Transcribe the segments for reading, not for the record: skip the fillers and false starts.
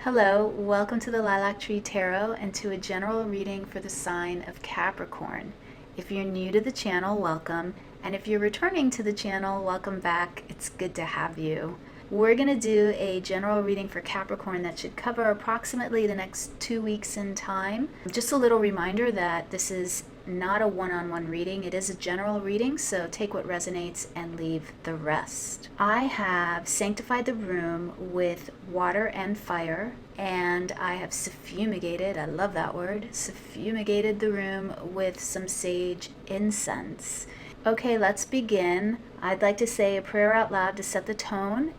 Hello, welcome to the Lilac Tree Tarot and to a general reading for the sign of Capricorn. If you're new to the channel, welcome. And if you're returning to the channel, welcome back. It's good to have you. We're going to do a general reading for Capricorn that should cover approximately the next 2 weeks in time. Just a little reminder that this is not a one-on-one reading. It is a general reading, so take what resonates and leave the rest. I have sanctified the room with water and fire, and I have suffumigated, I love that word, suffumigated the room with some sage incense. Okay, let's begin. I'd like to say a prayer out loud to set the tone,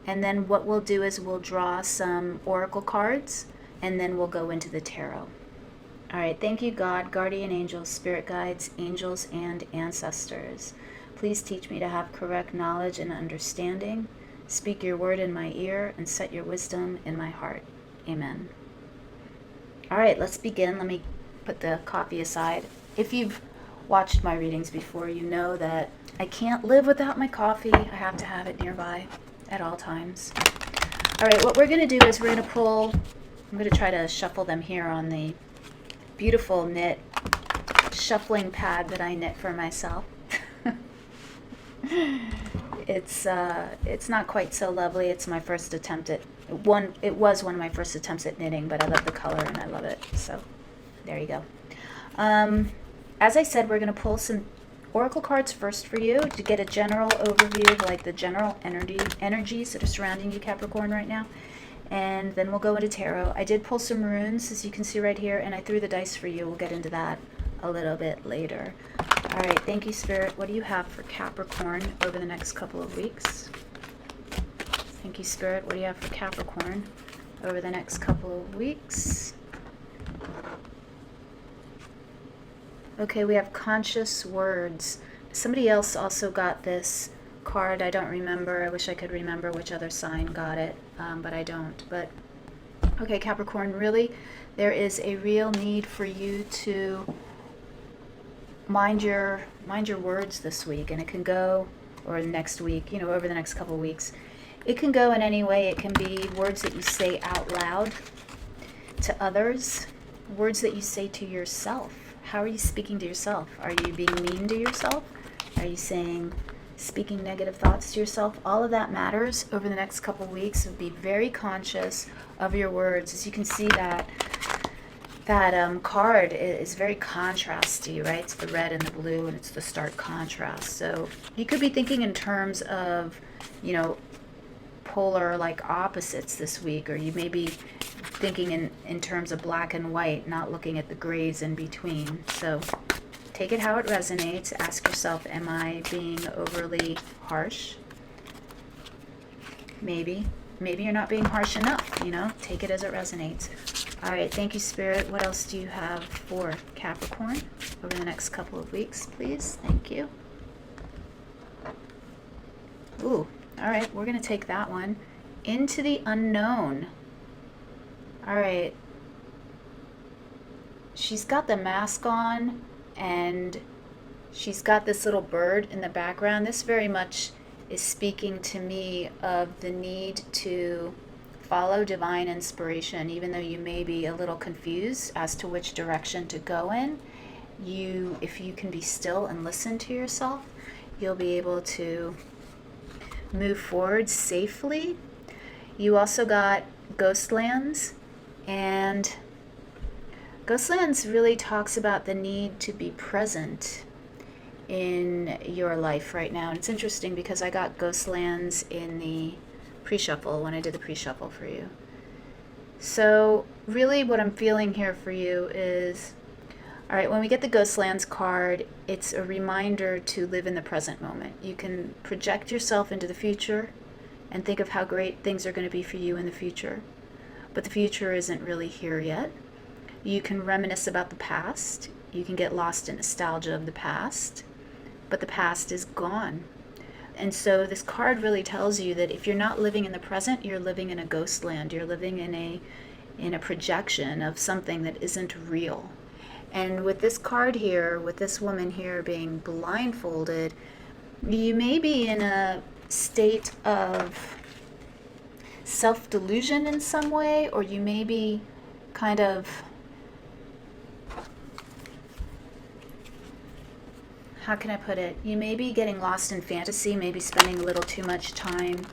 and then what we'll do is we'll draw some oracle cards, and then we'll go into the tarot. All right, thank you, God, guardian angels, spirit guides, angels, and ancestors. Please teach me to have correct knowledge and understanding. Speak your word in my ear and set your wisdom in my heart. Amen. All right, let's begin. Let me put the coffee aside. If you've watched my readings before, you know that I can't live without my coffee. I have to have it nearby at all times. All right, what we're going to do is we're going to pull, I'm going to try to shuffle them here on the beautiful knit shuffling pad that I knit for myself. It's not quite so lovely. It's my first attempt at one. It was one of my first attempts at knitting, but I love the color and I love it. So there you go. As I said, we're going to pull some oracle cards first for you to get a general overview of like the general energies that are surrounding you, Capricorn, right now. And then we'll go into tarot. I did pull some runes, as you can see right here, and I threw the dice for you. We'll get into that a little bit later. All right, thank you, Spirit. What do you have for Capricorn over the next couple of weeks? Thank you, Spirit. What do you have for Capricorn over the next couple of weeks? Okay, we have conscious words. Somebody else also got this card. I don't remember. I wish I could remember which other sign got it, but I don't. But okay, Capricorn, really, there is a real need for you to mind your words this week, and it can go, or next week, over the next couple of weeks. It can go in any way. It can be words that you say out loud to others, words that you say to yourself. How are you speaking to yourself? Are you being mean to yourself? Are you speaking negative thoughts to yourself? All of that matters over the next couple of weeks. So be very conscious of your words. As you can see, that card is very contrasty, right? It's the red and the blue, and it's the stark contrast. So you could be thinking in terms of, polar like opposites this week, or you may be thinking in terms of black and white, not looking at the grays in between. So take it how it resonates. Ask yourself, am I being overly harsh? Maybe you're not being harsh enough, Take it as it resonates. All right, thank you, Spirit. What else do you have for Capricorn over the next couple of weeks, please? Thank you. Ooh, all right, we're going to take that one. Into the unknown. All right. She's got the mask on, and she's got this little bird in the background. This very much is speaking to me of the need to follow divine inspiration, even though you may be a little confused as to which direction to go in. If you can be still and listen to yourself, you'll be able to move forward safely. You also got Ghostlands, and Ghostlands really talks about the need to be present in your life right now. And it's interesting because I got Ghostlands in the pre-shuffle when I did the pre-shuffle for you. So really what I'm feeling here for you is, all right, when we get the Ghostlands card, it's a reminder to live in the present moment. You can project yourself into the future and think of how great things are going to be for you in the future. But the future isn't really here yet. You can reminisce about the past. You can get lost in nostalgia of the past. But the past is gone. And so this card really tells you that if you're not living in the present, you're living in a ghost land. You're living in a projection of something that isn't real. And with this card here, with this woman here being blindfolded, you may be in a state of self-delusion in some way, or you may be kind of, how can I put it? You may be getting lost in fantasy, maybe spending a little too much time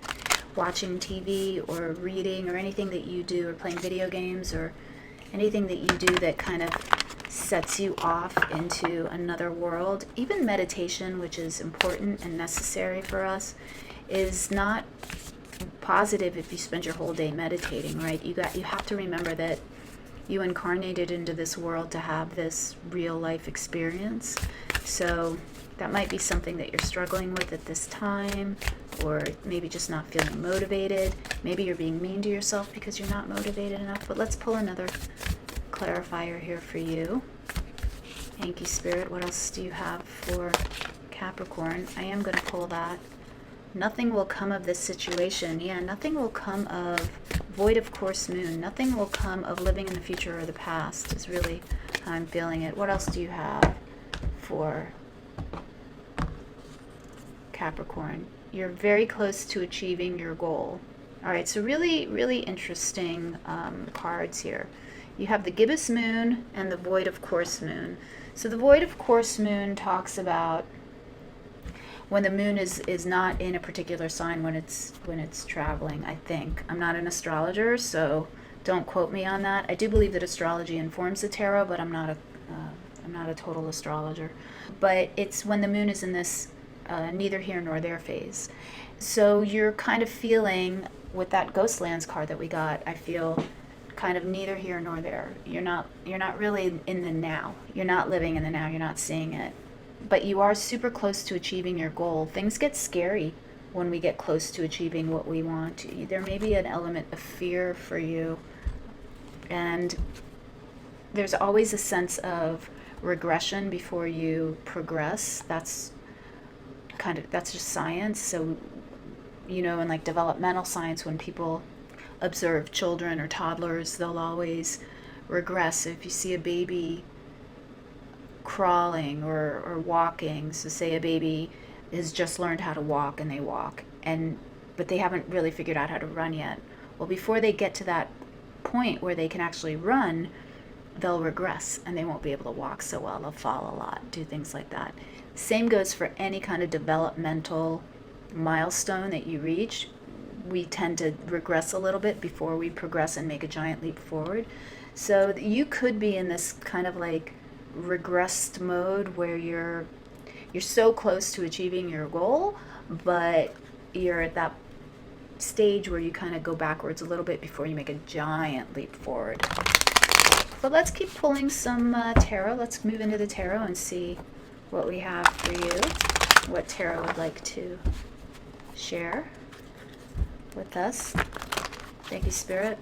watching TV or reading or anything that you do, or playing video games, or anything that you do that kind of sets you off into another world. Even meditation, which is important and necessary for us, is not positive if you spend your whole day meditating, right? You have to remember that you incarnated into this world to have this real life experience. So that might be something that you're struggling with at this time, or maybe just not feeling motivated. Maybe you're being mean to yourself because you're not motivated enough. But let's pull another clarifier here for you. Thank you, Spirit. What else do you have for Capricorn? I am going to pull that. Nothing will come of this situation. Yeah, nothing will come of void of course moon. Nothing will come of living in the future or the past is really how I'm feeling it. What else do you have for Capricorn? You're very close to achieving your goal. All right, so really, really interesting cards here. You have the gibbous moon and the void of course moon. So the void of course moon talks about when the moon is not in a particular sign when it's traveling, I think. I'm not an astrologer, so don't quote me on that. I do believe that astrology informs the tarot, but I'm not a total astrologer. But it's when the moon is in this neither here nor there phase. So you're kind of feeling, with that Ghostlands card that we got, I feel kind of neither here nor there. You're not really in the now. You're not living in the now. You're not seeing it. But you are super close to achieving your goal. Things get scary when we get close to achieving what we want. There may be an element of fear for you. And there's always a sense of regression before you progress. That's just science. So, in like developmental science, when people observe children or toddlers, they'll always regress. If you see a baby crawling or walking, so say a baby has just learned how to walk and they walk, but they haven't really figured out how to run yet. Well, before they get to that point where they can actually run, they'll regress and they won't be able to walk so well. They'll fall a lot, do things like that. Same goes for any kind of developmental milestone that you reach. We tend to regress a little bit before we progress and make a giant leap forward. So you could be in this kind of like regressed mode where you're so close to achieving your goal, but you're at that stage where you kind of go backwards a little bit before you make a giant leap forward. But let's keep pulling some tarot. Let's move into the tarot and see what we have for you, what tarot would like to share with us. Thank you, Spirit.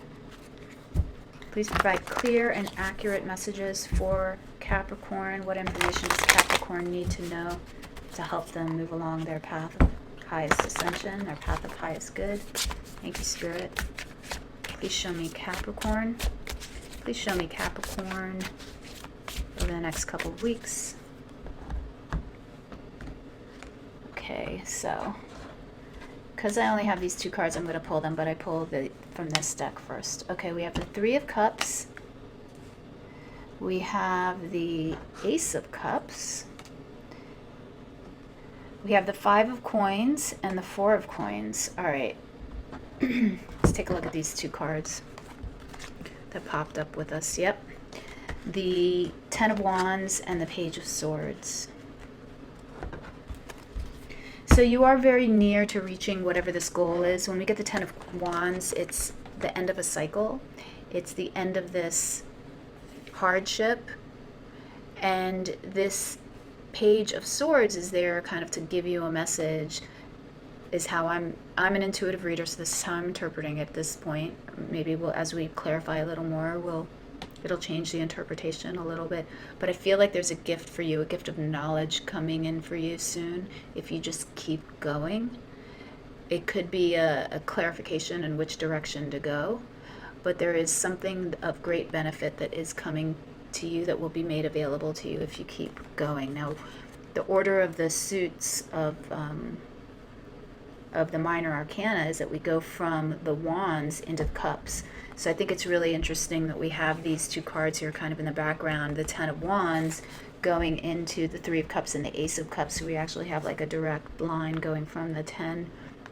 Please provide clear and accurate messages for Capricorn. What information does Capricorn need to know to help them move along their path of highest ascension, their path of highest good? Thank you, Spirit. Please show me Capricorn. Please show me Capricorn over the next couple of weeks. Okay, so because I only have these two cards, I'm going to pull them, but I pull from this deck first. Okay, we have the Three of Cups. We have the Ace of Cups. We have the Five of Coins and the Four of Coins. All right, let's take a look at these two cards that popped up with us. Yep, the Ten of Wands and the Page of Swords. So you are very near to reaching whatever this goal is. When we get the Ten of Wands, it's the end of a cycle. It's the end of this hardship. And this Page of Swords is there kind of to give you a message, is how I'm an intuitive reader, so this is how I'm interpreting it at this point. Maybe as we clarify a little more, it'll change the interpretation a little bit. But I feel like there's a gift for you, a gift of knowledge coming in for you soon if you just keep going. It could be a clarification in which direction to go, but there is something of great benefit that is coming to you that will be made available to you if you keep going. Now, the order of the suits of of the minor arcana is that we go from the wands into cups. So I think it's really interesting that we have these two cards here kind of in the background, the 10 of wands going into the 3 of cups and the ace of cups. So we actually have like a direct line going from the 10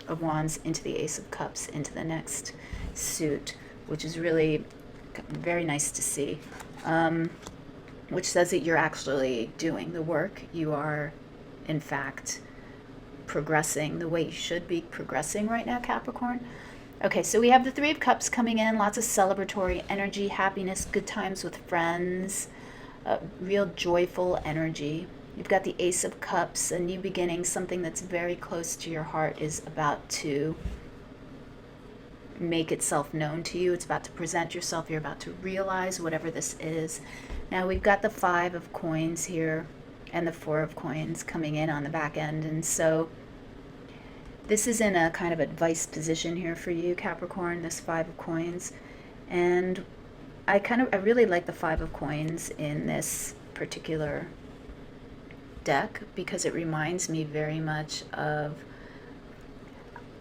of wands into the ace of cups into the next suit, which is really very nice to see, which says that you're actually doing the work. You are, in fact, progressing the way you should be progressing right now, Capricorn. Okay, so we have the 3 of cups coming in, lots of celebratory energy, happiness, good times with friends, real joyful energy. You've got the ace of cups, a new beginning, something that's very close to your heart is about to make itself known to you. It's about to present yourself. You're about to realize whatever this is. Now we've got the 5 of coins here and the 4 of coins coming in on the back end, and so this is in a kind of advice position here for you, Capricorn, this 5 of coins. And I really like the 5 of coins in this particular deck because it reminds me very much of,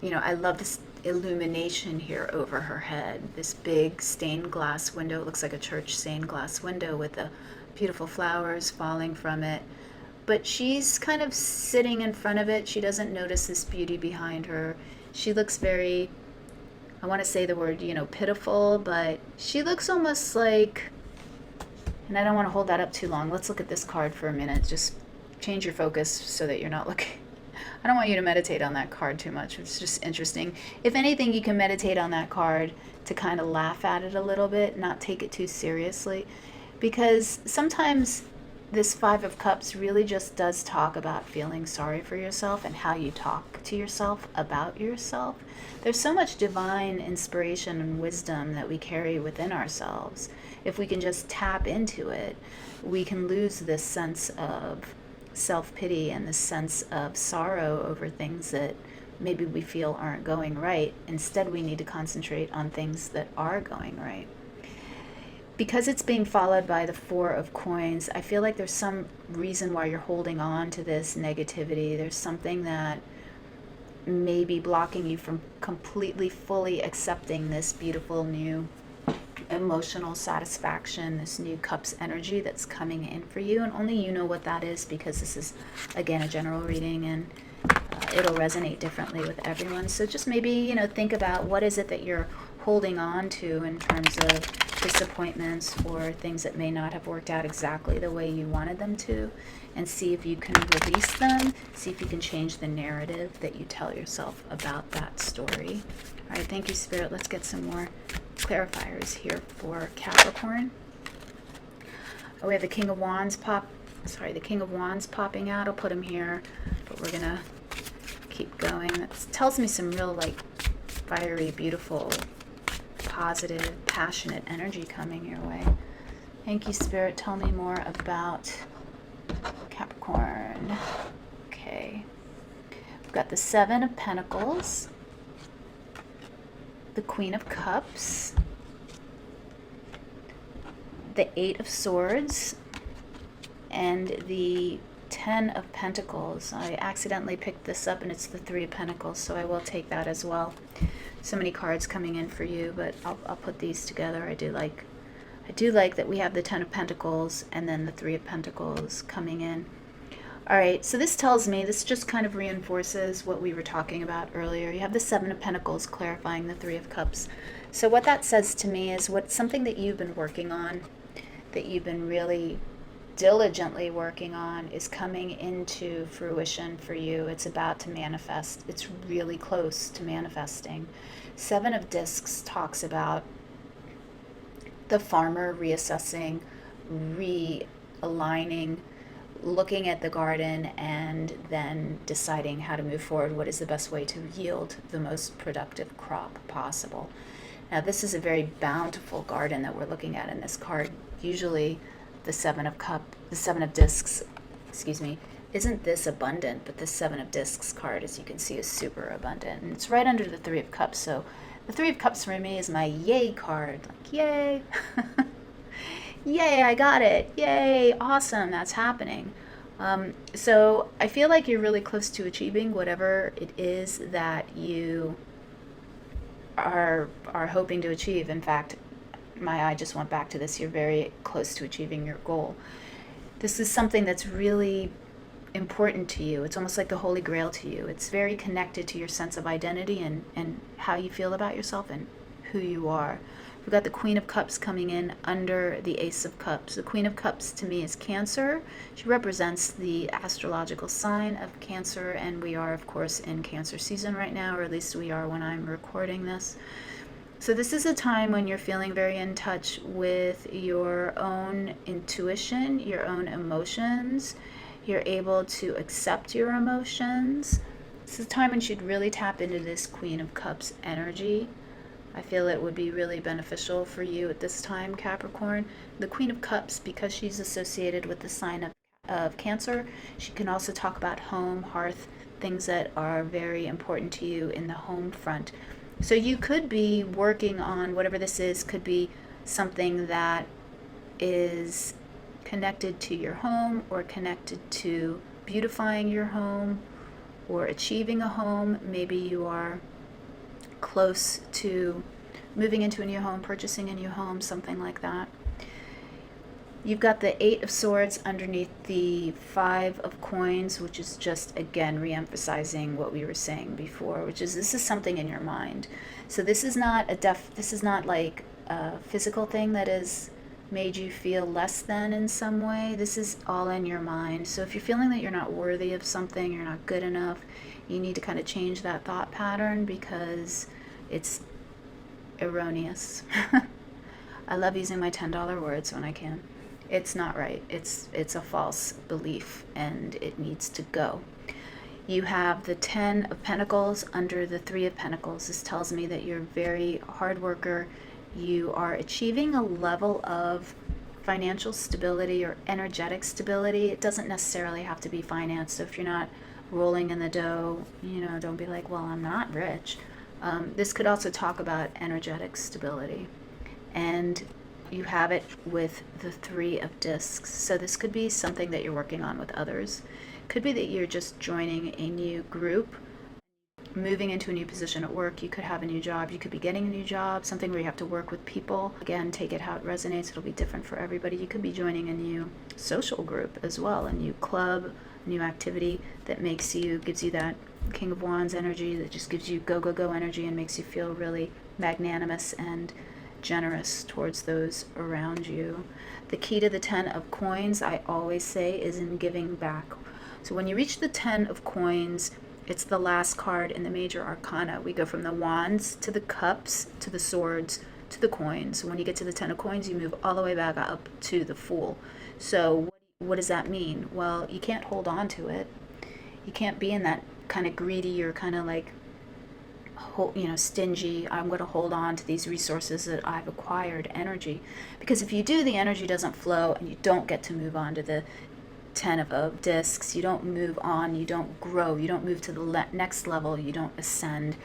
I love this illumination here over her head, this big stained glass window. It looks like a church stained glass window with the beautiful flowers falling from it. But she's kind of sitting in front of it. She doesn't notice this beauty behind her. She looks very, I want to say the word, pitiful, but she looks almost like, and I don't want to hold that up too long. Let's look at this card for a minute. Just change your focus so that you're not looking. I don't want you to meditate on that card too much. It's just interesting. If anything, you can meditate on that card to kind of laugh at it a little bit, not take it too seriously. Because sometimes this 5 of cups really just does talk about feeling sorry for yourself and how you talk to yourself about yourself. There's so much divine inspiration and wisdom that we carry within ourselves. If we can just tap into it, we can lose this sense of self-pity and this sense of sorrow over things that maybe we feel aren't going right. Instead, we need to concentrate on things that are going right. Because it's being followed by the 4 of coins, I feel like there's some reason why you're holding on to this negativity. There's something that may be blocking you from completely, fully accepting this beautiful new emotional satisfaction, this new cups energy that's coming in for you. And only you know what that is, because this is, again, a general reading, and it'll resonate differently with everyone. So just maybe, think about what is it that you're holding on to in terms of disappointments or things that may not have worked out exactly the way you wanted them to, and see if you can release them, see if you can change the narrative that you tell yourself about that story. All right, thank you, Spirit. Let's get some more clarifiers here for Capricorn. Oh, we have the King of Wands the King of Wands popping out. I'll put him here, but we're gonna keep going. That tells me some real, fiery, beautiful, positive, passionate energy coming your way. Thank you, Spirit. Tell me more about Capricorn. Okay. We've got the 7 of Pentacles, the Queen of Cups, the 8 of Swords, and the 10 of Pentacles. I accidentally picked this up and it's the 3 of Pentacles, so I will take that as well. So many cards coming in for you, but I'll put these together. I do like that we have the 10 of Pentacles and then the 3 of Pentacles coming in. All right, so this just kind of reinforces what we were talking about earlier. You have the 7 of Pentacles clarifying the 3 of Cups. So what that says to me is something that you've been working on, that you've been really diligently working on, is coming into fruition for you. It's about to manifest. It's really close to manifesting. 7 of Discs talks about the farmer reassessing, realigning, looking at the garden, and then deciding how to move forward. What is the best way to yield the most productive crop possible? Now, this is a very bountiful garden that we're looking at in this card. Usually the 7 of Discs, isn't this abundant, but the 7 of Discs card, as you can see, is super abundant. And it's right under the 3 of Cups. So the 3 of Cups for me is my yay card. Yay. Yay, I got it. Yay, awesome, that's happening. So I feel like you're really close to achieving whatever it is that you are hoping to achieve. In fact, my eye just went back to this. You're very close to achieving your goal. This is something that's really important to you. It's almost like the Holy Grail to you. It's very connected to your sense of identity and how you feel about yourself and who you are. We've got the Queen of Cups coming in under the Ace of Cups. The Queen of Cups to me is Cancer. She represents the astrological sign of Cancer, and we are, of course, in Cancer season right now, or at least we are when I'm recording this. So this is a time when you're feeling very in touch with your own intuition, your own emotions. You're able to accept your emotions. This is a time when you should really tap into this Queen of Cups energy. I feel it would be really beneficial for you at this time, Capricorn. The Queen of Cups, because she's associated with the sign of Cancer, she can also talk about home, hearth, things that are very important to you in the home front. So you could be working on whatever this is, could be something that is connected to your home or connected to beautifying your home or achieving a home. Maybe you are close to moving into a new home, purchasing a new home, something like that. You've got the Eight of Swords underneath the Five of Coins, which is just, again, re-emphasizing what we were saying before, which is this is something in your mind. So this is not this is not like a physical thing that has made you feel less than in some way. This is all in your mind. So if you're feeling that you're not worthy of something, you're not good enough, you need to kind of change that thought pattern because it's erroneous. I love using my $10 words when I can. It's not right. It's a false belief and it needs to go. You have the 10 of Pentacles under the 3 of Pentacles. This tells me that you're a very hard worker. You are achieving a level of financial stability or energetic stability. It doesn't necessarily have to be finance. So if you're not rolling in the dough, don't be like, well, I'm not rich. This could also talk about energetic stability. And you have it with the 3 of Discs. So this could be something that you're working on with others. Could be that you're just joining a new group, moving into a new position at work. You could have a new job. You could be getting a new job, something where you have to work with people. Again, take it how it resonates. It'll be different for everybody. You could be joining a new social group as well, a new club, a new activity that gives you that King of Wands energy, that just gives you go, go, go energy and makes you feel really magnanimous and generous towards those around you. The key to the 10 of Coins, I always say, is in giving back. So when you reach the 10 of Coins, it's the last card in the major arcana. We go from the Wands to the Cups to the Swords to the Coins. When you get to the 10 of Coins, you move all the way back up to the Fool. So what does that mean? Well, you can't hold on to it. You can't be in that kind of greedy or kind of like, stingy, I'm going to hold on to these resources that I've acquired energy. Because if you do, the energy doesn't flow and you don't get to move on to the 10 of Discs. You don't move on, you don't grow, you don't move to the next level, you don't ascend,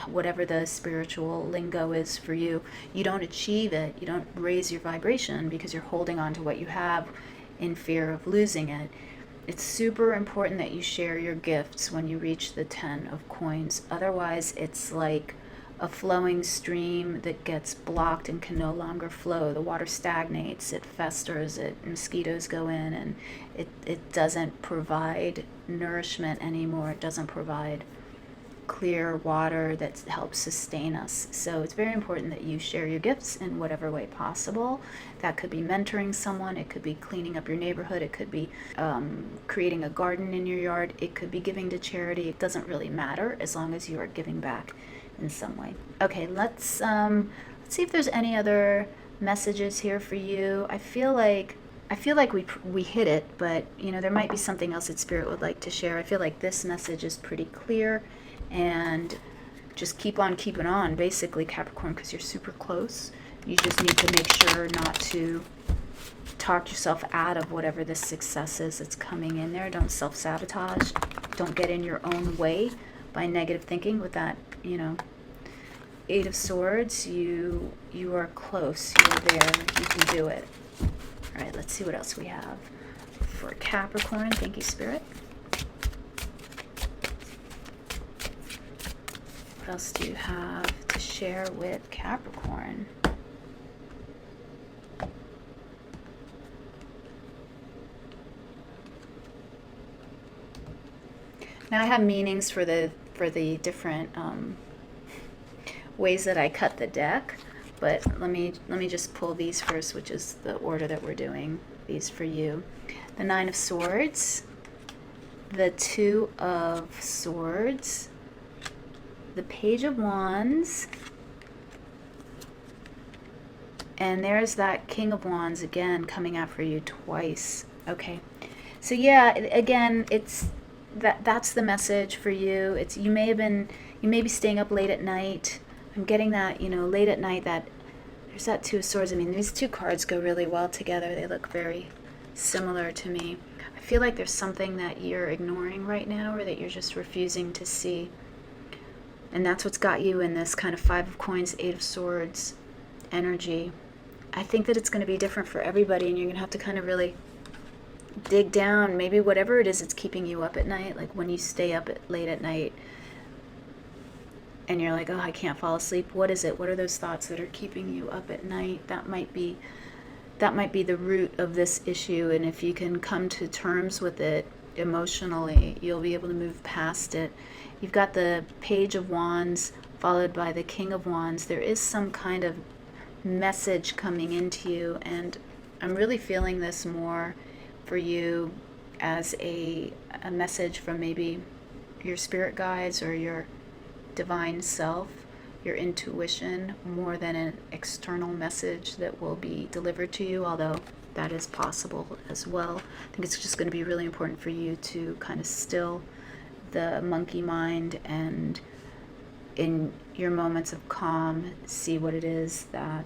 whatever the spiritual lingo is for you. You don't achieve it, you don't raise your vibration because you're holding on to what you have in fear of losing it. It's super important that you share your gifts when you reach the 10 of Coins. Otherwise, it's like a flowing stream that gets blocked and can no longer flow. The water stagnates, it festers, mosquitoes go in, and it doesn't provide nourishment anymore. It doesn't provide clear water that helps sustain us. So it's very important that you share your gifts in whatever way possible. That could be mentoring someone, it could be cleaning up your neighborhood, it could be creating a garden in your yard, it could be giving to charity. It doesn't really matter as long as you are giving back in some way. Okay, let's see if there's any other messages here for you. I feel like we hit it, but there might be something else that Spirit would like to share. I feel like this message is pretty clear, and just keep on keeping on, basically, Capricorn, because you're super close. You just need to make sure not to talk yourself out of whatever this success is that's coming in there. Don't self-sabotage. Don't get in your own way by negative thinking with that, 8 of Swords. You are close. You're there. You can do it. All right, let's see what else we have for Capricorn. Thank you, Spirit. What else do you have to share with Capricorn? Now I have meanings for the different ways that I cut the deck, but let me just pull these first, which is the order that we're doing these for you. The Nine of Swords, the Two of Swords, the Page of Wands, and there's that King of Wands again coming out for you twice. Okay, so yeah, again, it's that's the message for you. It's you may be staying up late at night. I'm getting that, you know, late at night, that there's that Two of Swords. I mean, these two cards go really well together. They look very similar to me. I feel like there's something that you're ignoring right now, or that you're just refusing to see. And that's what's got you in this kind of Five of Coins, Eight of Swords energy. I think that it's going to be different for everybody, and you're going to have to kind of really dig down, maybe whatever it is that's keeping you up at night, like when you stay up late at night and you're like, oh, I can't fall asleep. What is it? What are those thoughts that are keeping you up at night? That might be the root of this issue, and if you can come to terms with it emotionally, you'll be able to move past it. You've got the Page of Wands followed by the King of Wands. There is some kind of message coming into you, and I'm really feeling this more for you as a message from maybe your spirit guides or your divine self, your intuition, more than an external message that will be delivered to you, although that is possible as well. I think it's just going to be really important for you to kind of still the monkey mind, and in your moments of calm, see what it is that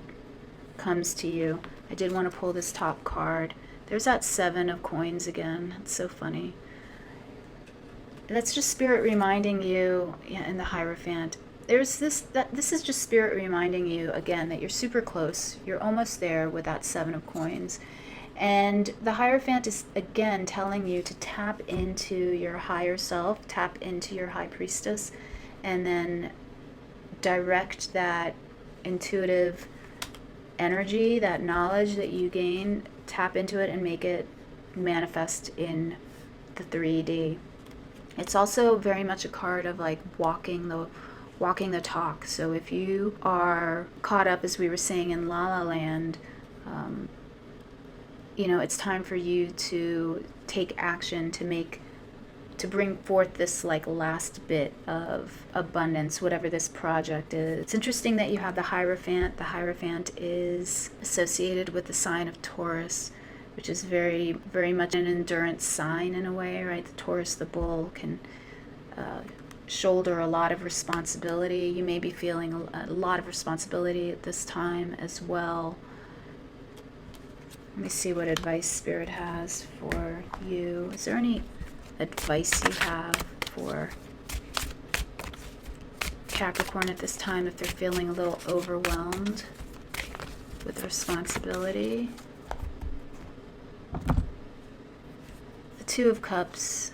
comes to you. I did want to pull this top card. There's that Seven of Coins again. It's so funny. That's just Spirit reminding you, yeah, in the Hierophant. This is just Spirit reminding you again that you're super close. You're almost there with that Seven of Coins. And the Hierophant is again telling you to tap into your higher self, tap into your High Priestess, and then direct that intuitive energy, that knowledge that you gain, tap into it and make it manifest in the 3D. It's also very much a card of like walking the talk. So if you are caught up, as we were saying, in La La Land, you know, it's time for you to take action to bring forth this like last bit of abundance, whatever this project is. It's interesting that you have the Hierophant. The Hierophant is associated with the sign of Taurus, which is very, very much an endurance sign in a way, right? The Taurus, the bull, can shoulder a lot of responsibility. You may be feeling a lot of responsibility at this time as well. Let me see what advice Spirit has for you. Is there any advice you have for Capricorn at this time if they're feeling a little overwhelmed with responsibility? The Two of Cups,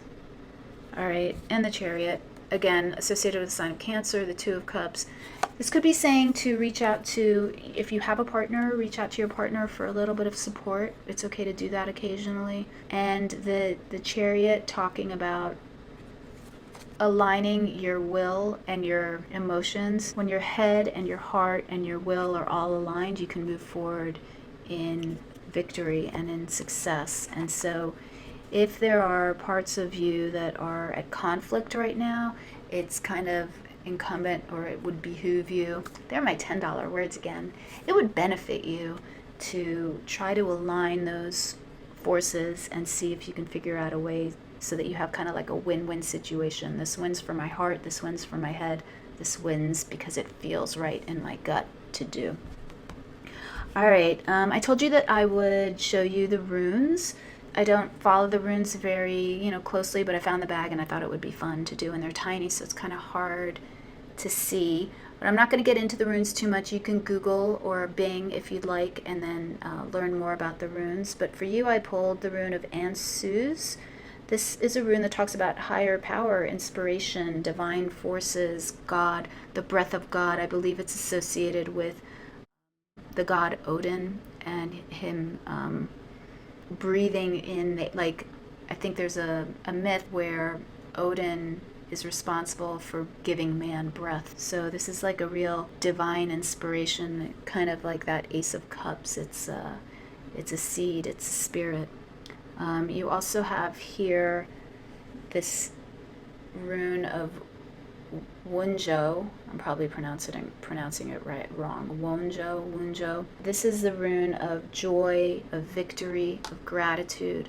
all right, and the Chariot, again associated with the sign of Cancer. The Two of Cups, this could be saying to reach out to, if you have a partner, reach out to your partner for a little bit of support. It's okay to do that occasionally. And the Chariot, talking about aligning your will and your emotions. When your head and your heart and your will are all aligned, you can move forward in victory and in success. And so if there are parts of you that are at conflict right now, it's kind of incumbent, or it would behoove you, they're my $10 words again, it would benefit you to try to align those forces and see if you can figure out a way so that you have kind of like a win-win situation. This wins for my heart, this wins for my head, this wins because it feels right in my gut to do. All right, I told you that I would show you the runes. I don't follow the runes very, closely, but I found the bag and I thought it would be fun to do, and they're tiny, so it's kind of hard to see. But I'm not going to get into the runes too much. You can Google or Bing if you'd like, and then learn more about the runes. But for you, I pulled the rune of Ansuz. This is a rune that talks about higher power, inspiration, divine forces, God, the breath of God. I believe it's associated with the god Odin and him breathing in, like, I think there's a myth where Odin is responsible for giving man breath. So this is like a real divine inspiration, kind of like that Ace of Cups. It's a seed, it's a spirit. You also have here this rune of Wunjo. I'm probably pronouncing it wrong. Wunjo. This is the rune of joy, of victory, of gratitude.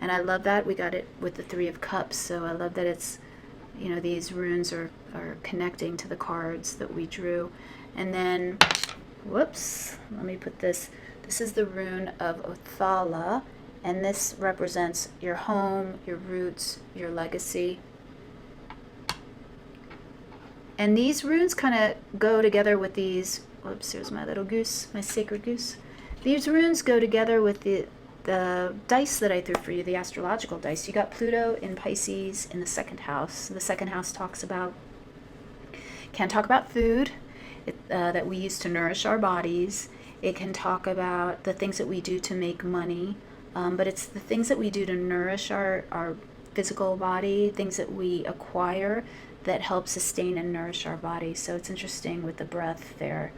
And I love that we got it with the Three of Cups. So I love that it's, these runes are connecting to the cards that we drew. And then, whoops, let me put this. This is the rune of Othala. And this represents your home, your roots, your legacy. And these runes kind of go together with these, whoops, here's my little goose, my sacred goose. These runes go together with the dice that I threw for you, the astrological dice. You got Pluto in Pisces in the second house. The second house can talk about food that we use to nourish our bodies. It can talk about the things that we do to make money. But it's the things that we do to nourish our physical body, things that we acquire that help sustain and nourish our body. So it's interesting with the breath there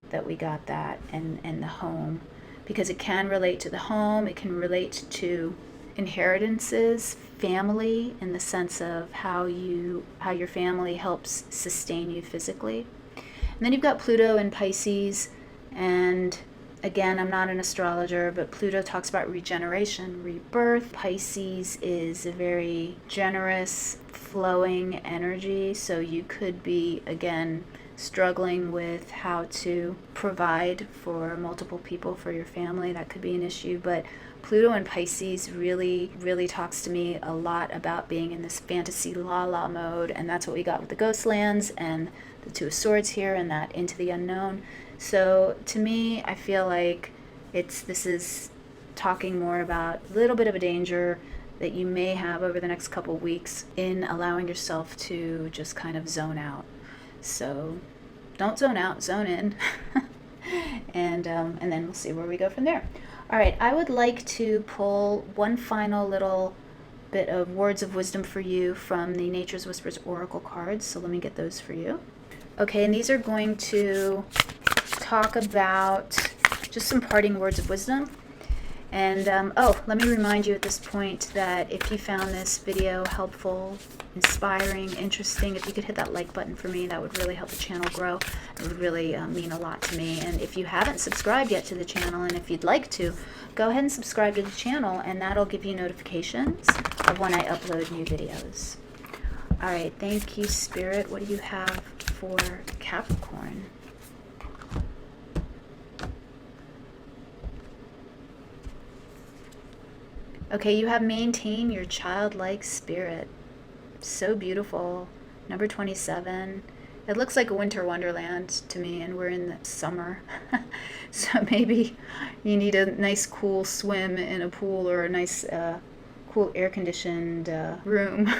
that we got that, and the home, because it can relate to the home, it can relate to inheritances, family, in the sense of how your family helps sustain you physically. And then you've got Pluto in Pisces, and again, I'm not an astrologer, but Pluto talks about regeneration, rebirth. Pisces is a very generous, flowing energy. So you could be, again, struggling with how to provide for multiple people for your family. That could be an issue. But Pluto in Pisces really, really talks to me a lot about being in this fantasy la-la mode. And that's what we got with the Ghostlands and the Two of Swords here, and that into the unknown. So to me, I feel like this is talking more about a little bit of a danger that you may have over the next couple weeks in allowing yourself to just kind of zone out. So don't zone out, zone in. and then we'll see where we go from there. All right, I would like to pull one final little bit of words of wisdom for you from the Nature's Whispers Oracle cards. So let me get those for you. Okay, and these are going to talk about just some parting words of wisdom. And let me remind you at this point that if you found this video helpful, inspiring, interesting, if you could hit that like button for me, that would really help the channel grow. It would really mean a lot to me. And if you haven't subscribed yet to the channel, and if you'd like to, go ahead and subscribe to the channel, and that'll give you notifications of when I upload new videos. All right, thank you, Spirit. What do you have for Capricorn? Okay, you have maintain your childlike spirit. So beautiful. Number 27. It looks like a winter wonderland to me, and we're in the summer. So maybe you need a nice cool swim in a pool, or a nice cool air-conditioned room.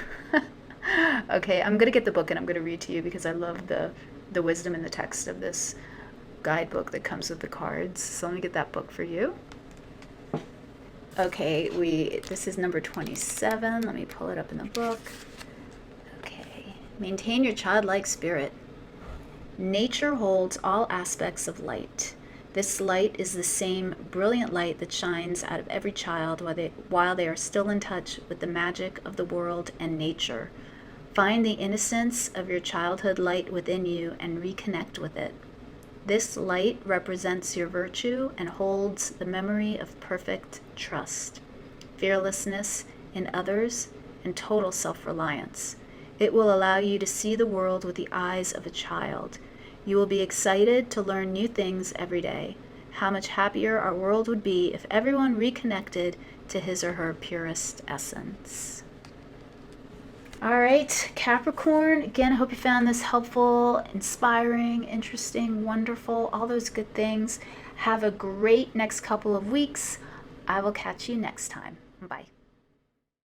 Okay, I'm going to get the book and I'm going to read to you, because I love the wisdom in the text of this guidebook that comes with the cards. So let me get that book for you. Okay, this is number 27. Let me pull it up in the book. Okay, maintain your childlike spirit. Nature holds all aspects of light. This light is the same brilliant light that shines out of every child while they are still in touch with the magic of the world and nature. Find the innocence of your childhood light within you and reconnect with it. This light represents your virtue and holds the memory of perfect trust, fearlessness in others, and total self-reliance. It will allow you to see the world with the eyes of a child. You will be excited to learn new things every day. How much happier our world would be if everyone reconnected to his or her purest essence. All right, Capricorn, again, I hope you found this helpful, inspiring, interesting, wonderful, all those good things. Have a great next couple of weeks. I will catch you next time. Bye.